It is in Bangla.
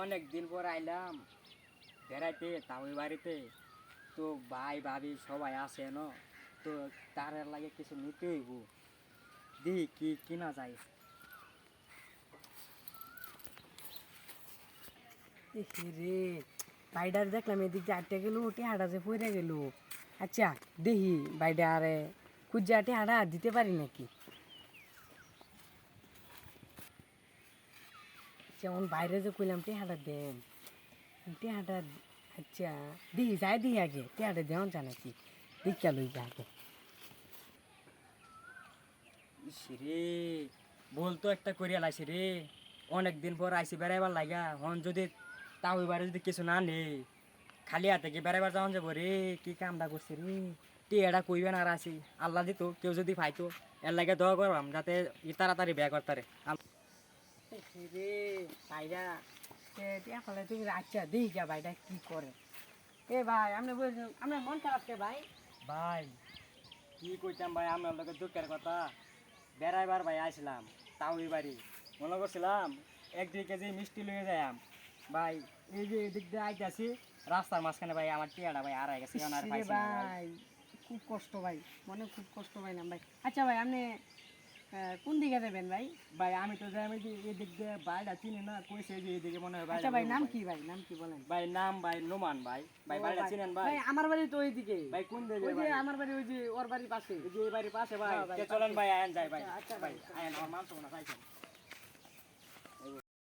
অনেক দিন পর আইলাম বেড়াইতে তাও বাড়িতে। তো ভাই ভাবি সবাই আসে ন, তো তার লাগে কিছু নিতে হইব। দেখি কি কিনা যায়। রে বাইডার দেখলাম এদিক দিয়ে আটটা গেল টেহাটা যে পড়ে গেল। আচ্ছা দেখি বাইডা আরে খুঁজা টেহাটা দিতে পারি নাকি। যেমন বাইরে যে কইলাম টেহাটা দেন টেহাটা। আচ্ছা দেখি যাই দিই আগে টেহাটা দেওয়া যায় নাকি দীক্ষা লই আগে। রে বলতো একটা করিয়া লাইছি রে, অনেক দিন পর আইসি বেড়াইবার লাগা। হন যদি তাও এবারে যদি কিছু না নেই, খালি হাতে কি বেড়াইবার যাওয়া যাবো রে। কি কামটা করছে রে, টিয়াটা কইবে না আর আসি। আল্লাহ দিত কেউ যদি পাইতো, এর লাগে দোয়া করবাম যাতে তাড়াতাড়ি বিয়া করতারে। রে বাইরা টিয়া ফলে তুমি আচ্ছা দেখি গা বাইটা কি করে। এ ভাই আপনি বলছেন আপনার মন খারাপ কে ভাই? ভাই কি কইতাম ভাই, আমার লোকে দুঃখের কথা। বেড়াইবার ভাই আসলাম তাও এই বাড়ি, মনে করছিলাম 1-2 কেজি মিষ্টি লয়ে যাইম। ভাই এই যে এদিক দিয়ে আইতাছি, রাস্তার মাঝখানে ভাই আমার টিয়াটা ভাই হারাই গেছে। এখন আর ইস রে পাইছি না ভাই। ভাই খুব কষ্ট ভাই, মনে খুব কষ্ট ভাই না ভাই। আচ্ছা ভাই আপনি কোন দিকে যাবেন ভাই? ভাই আমি তো যাই আমি এদিক দিয়ে বাইরে চিনি না, কইছে যে এদিকে মনে হয় আচ্ছা বাইরে ভাই যাবো নাম ভাই। কি ভাই, নাম কি বলেন? ভাই নাম ভাই নোমান ভাই। ভাই ও বাইরে ভাই, চিনেন ভাই? ভাই আমার বাড়ি তো ওইদিকে। ভাই কোন দিকে ওই যে ভাই? আমার বাড়ি ওই যে ওর বাড়ির পাশে। এই যে এই বাড়ির পাশে ভাই। হ্যাঁ ভাই, তে চলেন ভাই আয়েন যাই ভাই। আচ্ছা, আচ্ছা ভাই ভাই। আয়েন আমার মান তো না চাইছেন।